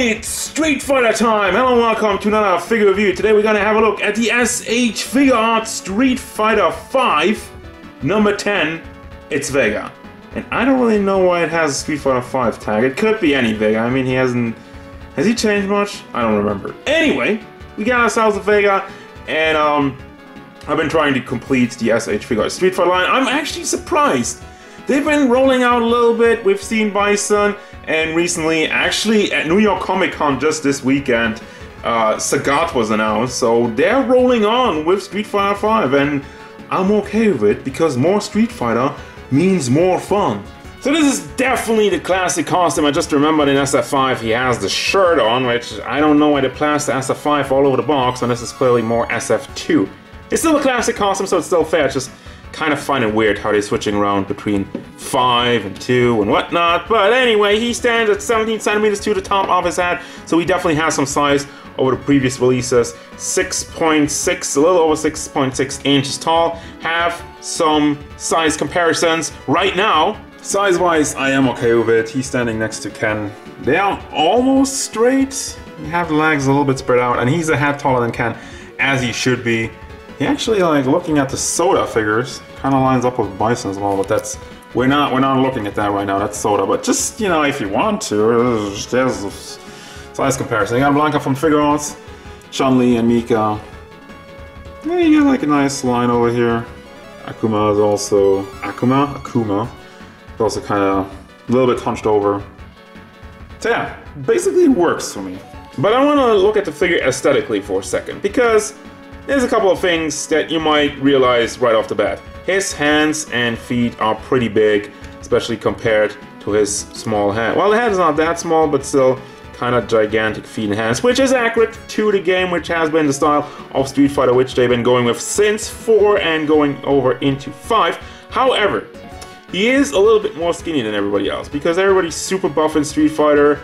It's Street Fighter time! Hello and welcome to another figure review. Today we're gonna have a look at the SH Figuarts Street Fighter 5 number 10. It's Vega. And I don't really know why it has a Street Fighter 5 tag. It could be any Vega. I mean, he hasn't... Has he changed much? I don't remember. Anyway, we got ourselves a Vega, and I've been trying to complete the SH Figuarts Street Fighter line. I'm actually surprised. They've been rolling out a little bit. We've seen Bison, and recently, actually at New York Comic Con just this weekend, Sagat was announced. So they're rolling on with Street Fighter 5, and I'm okay with it because more Street Fighter means more fun. So this is definitely the classic costume. I just remembered in SF5 he has the shirt on, which I don't know why they plaster SF5 all over the box, and this is clearly more SF2. It's still a classic costume, so it's still fair. It's just kind of find it weird how they're switching around between 5 and 2 and whatnot. But anyway, he stands at 17 centimeters to the top of his head, so he definitely has some size over the previous releases. 6.6, a little over 6.6 inches tall. Have some size comparisons right now. Size-wise, I am okay with it. He's standing next to Ken. They are almost straight. You have the legs a little bit spread out, and he's a head taller than Ken, as he should be. He actually, like, looking at the Soda figures, kind of lines up with Bison as well, but that's... We're not looking at that right now, that's Soda, but just, you know, if you want to, there's a size comparison. You got Blanka from Figuarts, Chun-Li and Mika. Yeah, you got like a nice line over here. Akuma is also... Akuma is also kind of a little bit hunched over. So yeah, basically it works for me. But I want to look at the figure aesthetically for a second, because there's a couple of things that you might realize right off the bat. His hands and feet are pretty big, especially compared to his small hand. Well, the head is not that small, but still kind of gigantic feet and hands, which is accurate to the game, which has been the style of Street Fighter, which they've been going with since 4 and going over into 5. However, he is a little bit more skinny than everybody else, because everybody's super buff in Street Fighter,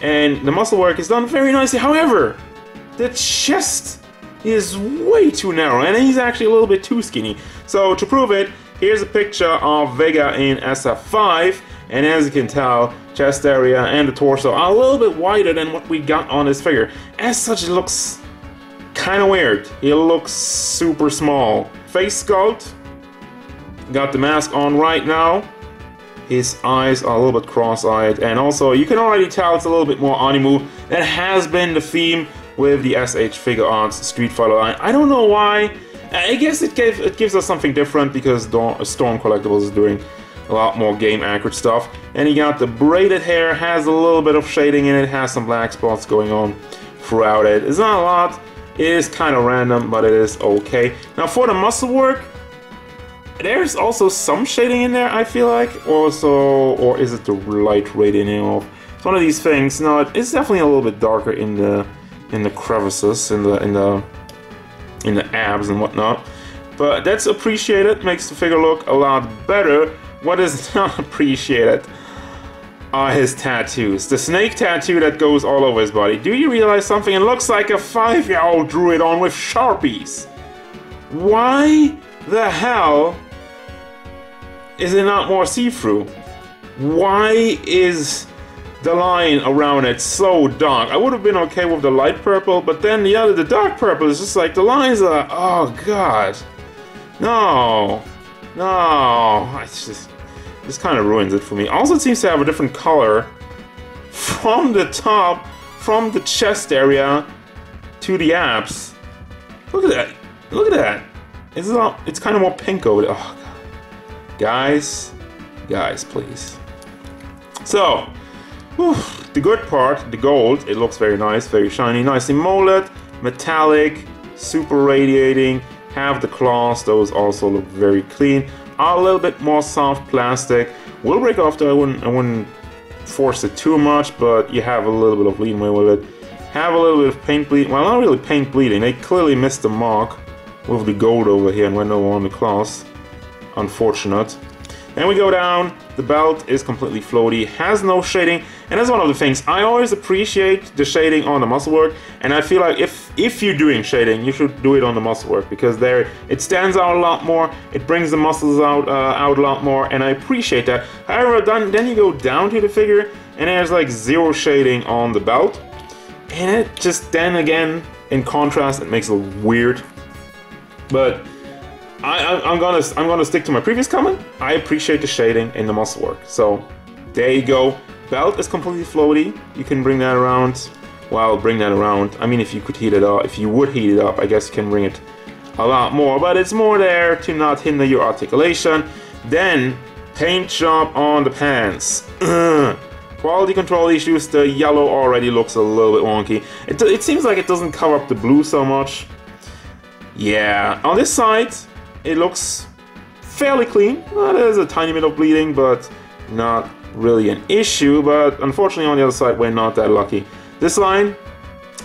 and the muscle work is done very nicely. However, the chest is way too narrow, and he's actually a little bit too skinny. So to prove it, here's a picture of Vega in SF5, and as you can tell, chest area and the torso are a little bit wider than what we got on this figure. As such, it looks kind of weird. He looks super small. Face sculpt, got the mask on right now. His eyes are a little bit cross-eyed, and also you can already tell it's a little bit more anime. That has been the theme with the SH Figuarts Street Fighter line. I don't know why. I guess it gives us something different because Storm Collectibles is doing a lot more game accurate stuff. And he got the braided hair, has a little bit of shading in it, has some black spots going on throughout it. It's not a lot. It is kind of random, but it is okay. Now for the muscle work, there's also some shading in there, I feel like. Also, or is it the light radiating off? It's one of these things. No, it's definitely a little bit darker in the crevices, in the abs and whatnot. But that's appreciated. Makes the figure look a lot better. What is not appreciated are his tattoos. The snake tattoo that goes all over his body. Do you realize something? It looks like a 5-year-old drew it on with Sharpies. Why the hell is it not more see-through? Why is the line around it so dark? I would have been okay with the light purple, but then the dark purple is just like, the lines are, oh god. No. This kind of ruins it for me. Also, it seems to have a different color from the top, from the chest area to the abs. Look at that. Look at that. It's kind of more pink over there. Oh, God. Guys, please. So, the good part, the gold, it looks very nice, very shiny, nicely molded, metallic, super radiating. Have the claws, those also look very clean. Are a little bit more soft plastic. Will break off though, I wouldn't force it too much, but you have a little bit of leeway with it. Have a little bit of paint bleeding. Well, not really paint bleeding. They clearly missed the mark with the gold over here and went over on the claws. Unfortunate. Then we go down, the belt is completely floaty, has no shading, and that's one of the things. I always appreciate the shading on the muscle work, and I feel like if you're doing shading, you should do it on the muscle work, because there it stands out a lot more, it brings the muscles out a lot more, and I appreciate that. However, then you go down to the figure, and there's like zero shading on the belt. And it just, then again, in contrast, it makes it look weird. But I'm gonna stick to my previous comment. I appreciate the shading in the muscle work. So there you go. Belt is completely floaty. You can bring that around. Well, bring that around. I mean, if you could heat it up, if you would heat it up, I guess you can bring it a lot more. But it's more there to not hinder your articulation. Then paint job on the pants. Quality control issues. The yellow already looks a little bit wonky. It seems like it doesn't cover up the blue so much. Yeah, on this side, it looks fairly clean. Well, there's a tiny bit of bleeding, but not really an issue. But unfortunately, on the other side, we're not that lucky. This line,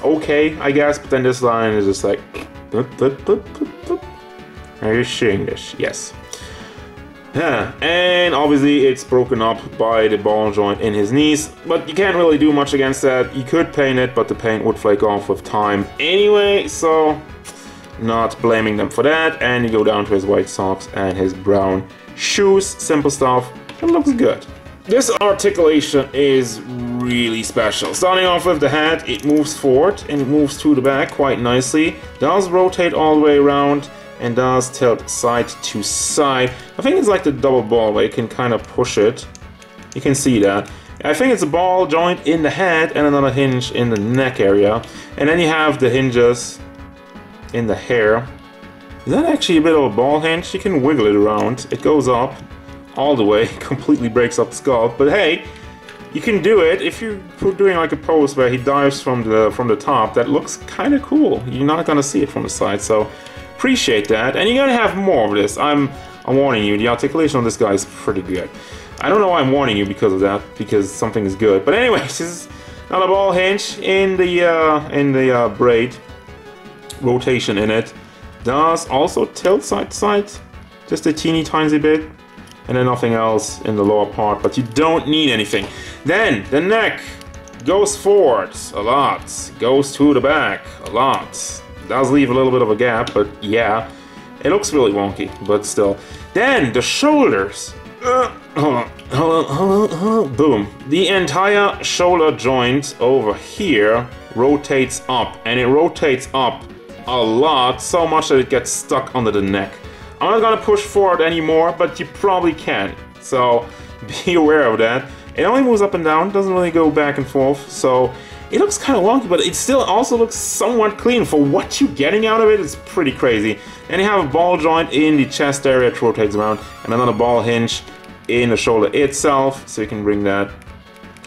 okay, I guess, but then this line is just like, are you seeing this? Yes. Yeah, and obviously it's broken up by the ball joint in his knees, but you can't really do much against that. You could paint it, but the paint would flake off with time anyway, so not blaming them for that. And you go down to his white socks and his brown shoes. Simple stuff. It looks good. This articulation is really special. Starting off with the head, it moves forward and it moves to the back quite nicely. Does rotate all the way around and does tilt side to side. I think it's like the double ball where you can kind of push it. You can see that. I think it's a ball joint in the head and another hinge in the neck area. And then you have the hinges in the hair. Is that actually a bit of a ball hinge? You can wiggle it around. It goes up all the way, completely breaks up the skull. But hey, you can do it if you're doing like a pose where he dives from the top. That looks kind of cool. You're not gonna see it from the side, so appreciate that. And you're gonna have more of this. I'm warning you. The articulation on this guy is pretty good. I don't know why I'm warning you because of that, because something is good. But anyways, this is another ball hinge in the braid. Rotation in it. Does also tilt side to side, just a teeny tiny bit. And then nothing else in the lower part, but you don't need anything. Then the neck goes forward a lot, goes to the back a lot. Does leave a little bit of a gap, but yeah, it looks really wonky, but still. Then the shoulders. Hold on. Boom. The entire shoulder joint over here rotates up, and it rotates up a lot, so much that it gets stuck under the neck. I'm not gonna push forward anymore, but you probably can, so be aware of that. It only moves up and down, doesn't really go back and forth, so it looks kind of wonky, but it still also looks somewhat clean. For what you're getting out of it, it's pretty crazy. And you have a ball joint in the chest area that rotates around, and another ball hinge in the shoulder itself, so you can bring that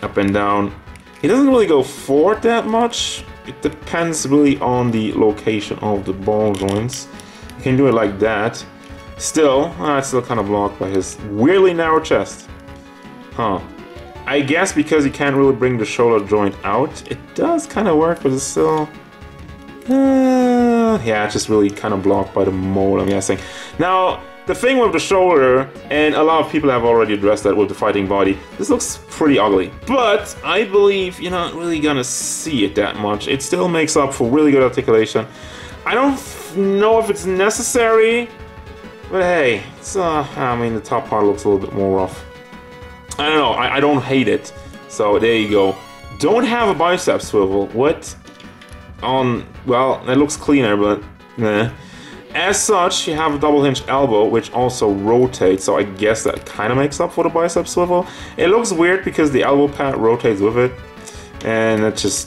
up and down. It doesn't really go forward that much. It depends really on the location of the ball joints. You can do it like that. Still, it's still kind of blocked by his weirdly narrow chest. Huh. I guess because you can't really bring the shoulder joint out, it does kind of work, but it's still... yeah, it's just really kind of blocked by the mold, I'm guessing. Now, the thing with the shoulder, and a lot of people have already addressed that with the fighting body, this looks pretty ugly. But I believe you're not really gonna see it that much. It still makes up for really good articulation. I don't know if it's necessary, but hey, it's, I mean, the top part looks a little bit more rough. I don't know, I don't hate it. So there you go. Don't have a bicep swivel. What? Well, it looks cleaner, but nah. As such, you have a double hinge elbow, which also rotates, so I guess that kind of makes up for the bicep swivel. It looks weird because the elbow pad rotates with it, and it's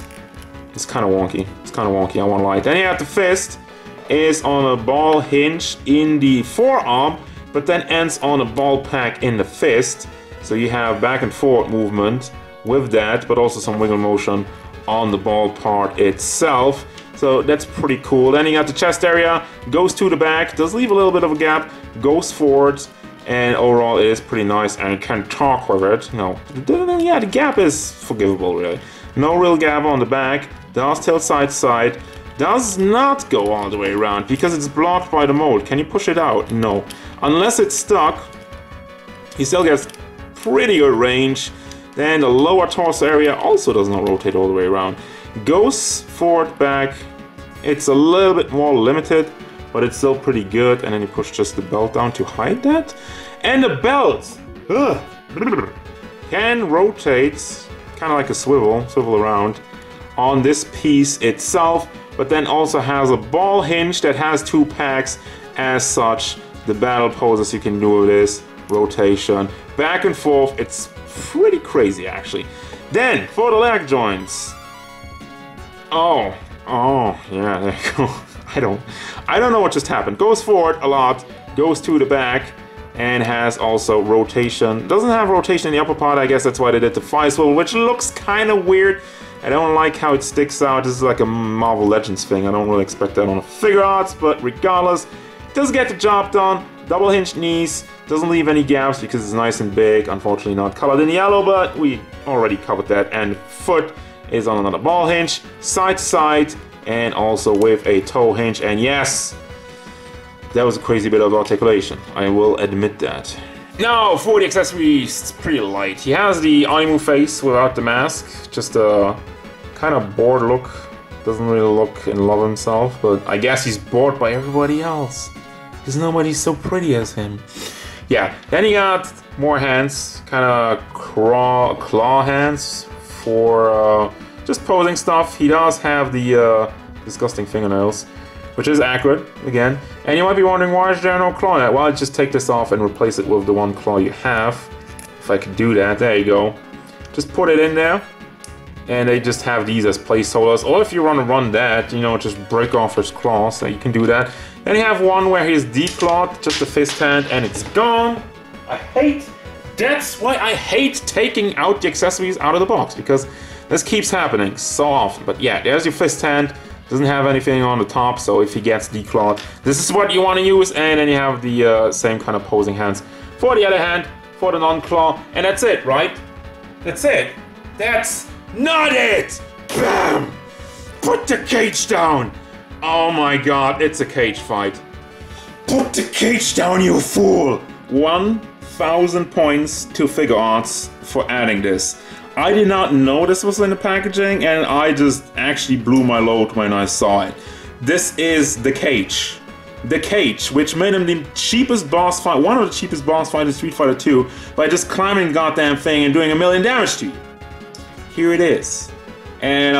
kind of wonky. It's kind of wonky, I won't lie. Then you have the fist, is on a ball hinge in the forearm, but then ends on a ball pack in the fist. So you have back and forth movement with that, but also some wiggle motion on the ball part itself. So that's pretty cool. Then you got the chest area, goes to the back, does leave a little bit of a gap, goes forward, and overall it is pretty nice, and you can talk with it. No, yeah, the gap is forgivable really. No real gap on the back, does tilt side to side, does not go all the way around because it's blocked by the mold. Can you push it out? No. Unless it's stuck, he still gets pretty good range. Then the lower torso area also does not rotate all the way around. Goes forward, back. It's a little bit more limited, but it's still pretty good. And then you push just the belt down to hide that. And the belt can rotate, kind of like a swivel around on this piece itself, but then also has a ball hinge that has 2 packs as such. The battle poses you can do with this, rotation, back and forth. It's pretty crazy actually. Then for the leg joints. Oh, yeah, there you go. I don't know what just happened. Goes forward a lot, goes to the back, and has also rotation. Doesn't have rotation in the upper part. I guess that's why they did the fly swivel, which looks kind of weird. I don't like how it sticks out. This is like a Marvel Legends thing. I don't really expect that on a Figure Arts, but regardless, does get the job done. Double hinged knees, doesn't leave any gaps because it's nice and big. Unfortunately not colored in yellow, but we already covered that. And foot is on another ball hinge, side to side, and also with a toe hinge. And yes, that was a crazy bit of articulation, I will admit that. Now for the accessories, it's pretty light. He has the Animu face without the mask, just a kind of bored look. Doesn't really look in love himself, but I guess he's bored by everybody else. Because nobody's so pretty as him. Yeah, then he got more hands, kind of claw hands for just posing stuff. He does have the disgusting fingernails, which is accurate, again. And you might be wondering, why is there no claw in it? Well, just take this off and replace it with the one claw you have. If I could do that, there you go. Just put it in there. And they just have these as placeholders. Or if you want to run that, you know, just break off his claws, so you can do that. Then you have one where he's declawed, just a fist hand, and it's gone. That's why I hate taking out the accessories out of the box, because this keeps happening so often. But yeah, there's your fist hand. Doesn't have anything on the top, so if he gets declawed, this is what you want to use. And then you have the same kind of posing hands for the other hand, for the non-claw. And that's it, right? That's it. That's not it! Bam! Put the cage down! Oh my god, it's a cage fight. Put the cage down, you fool! 1,000 points to Figure Arts for adding this. I did not know this was in the packaging, and I just actually blew my load when I saw it. This is the cage. The cage, which made him the cheapest boss fight, one of the cheapest boss fights in Street Fighter 2, by just climbing the goddamn thing and doing 1,000,000 damage to you. Here it is. And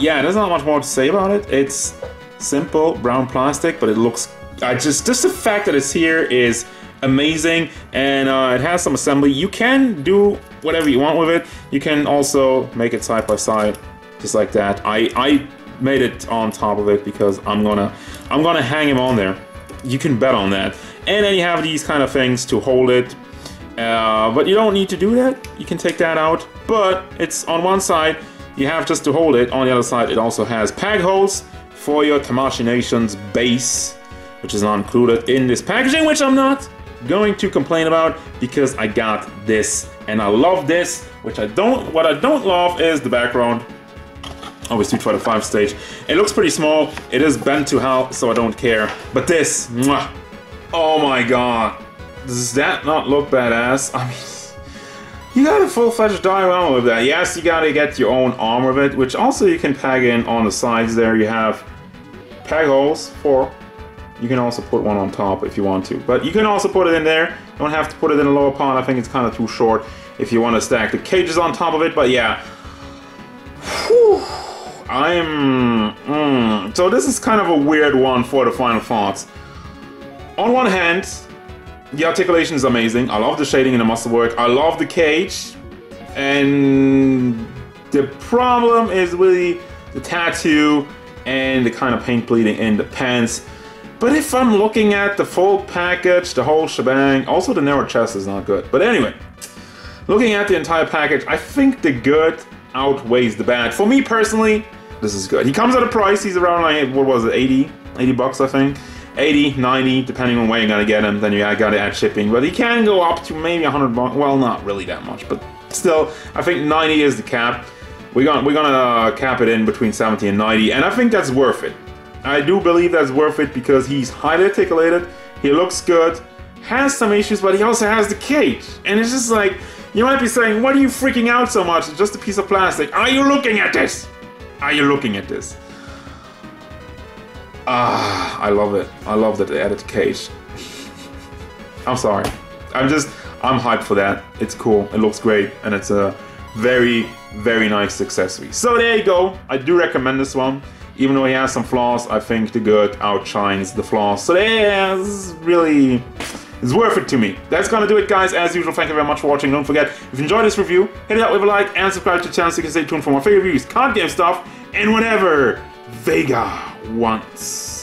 yeah, there's not much more to say about it. It's simple brown plastic, but it looks, just the fact that it's here is amazing. And it has some assembly. You can do whatever you want with it. You can also make it side by side, just like that. I made it on top of it because I'm gonna hang him on there. You can bet on that. And then you have these kind of things to hold it. But you don't need to do that. You can take that out. But it's on one side, you have just to hold it. On the other side, it also has peg holes for your Tamashii Nations base, which is not included in this packaging, which I'm not going to complain about because I got this and I love this. What I don't love is the background of a Street Fighter 5 stage. It looks pretty small. It is bent to hell, so I don't care. But this, mwah, oh my god. Does that not look badass? I mean, you got a full-fledged diorama with that. Yes, you gotta get your own arm with it, which also you can peg in on the sides there. You have peg holes for. You can also put one on top if you want to. But you can also put it in there. You don't have to put it in the lower part. I think it's kind of too short if you want to stack the cages on top of it. But yeah. Whew. So this is kind of a weird one for the final thoughts. On one hand, the articulation is amazing. I love the shading and the muscle work. I love the cage. And the problem is really the tattoo and the kind of paint bleeding in the pants. But if I'm looking at the full package, the whole shebang, also the narrow chest is not good. But anyway, looking at the entire package, I think the good outweighs the bad. For me personally, this is good. He comes at a price, he's around like, what was it, 80 bucks I think? 80, 90, depending on where you're gonna get him, then you gotta add shipping. But he can go up to maybe 100 bucks, well, not really that much, but still, I think 90 is the cap. We're gonna cap it in between 70 and 90, and I think that's worth it. I do believe that's worth it because he's highly articulated, he looks good, has some issues, but he also has the cage. And it's just like, you might be saying, what are you freaking out so much? It's just a piece of plastic. Are you looking at this? Are you looking at this? I love it. I love that they added the cage. I'm sorry. I'm hyped for that. It's cool. It looks great. And it's a very, very nice accessory. So there you go. I do recommend this one. Even though he has some flaws, I think the good outshines the flaws. So yeah, this is really... it's worth it to me. That's gonna do it, guys. As usual, thank you very much for watching. Don't forget, if you enjoyed this review, hit it up with a like and subscribe to the channel so you can stay tuned for more favorite reviews, card game stuff, and whatever Vega wants.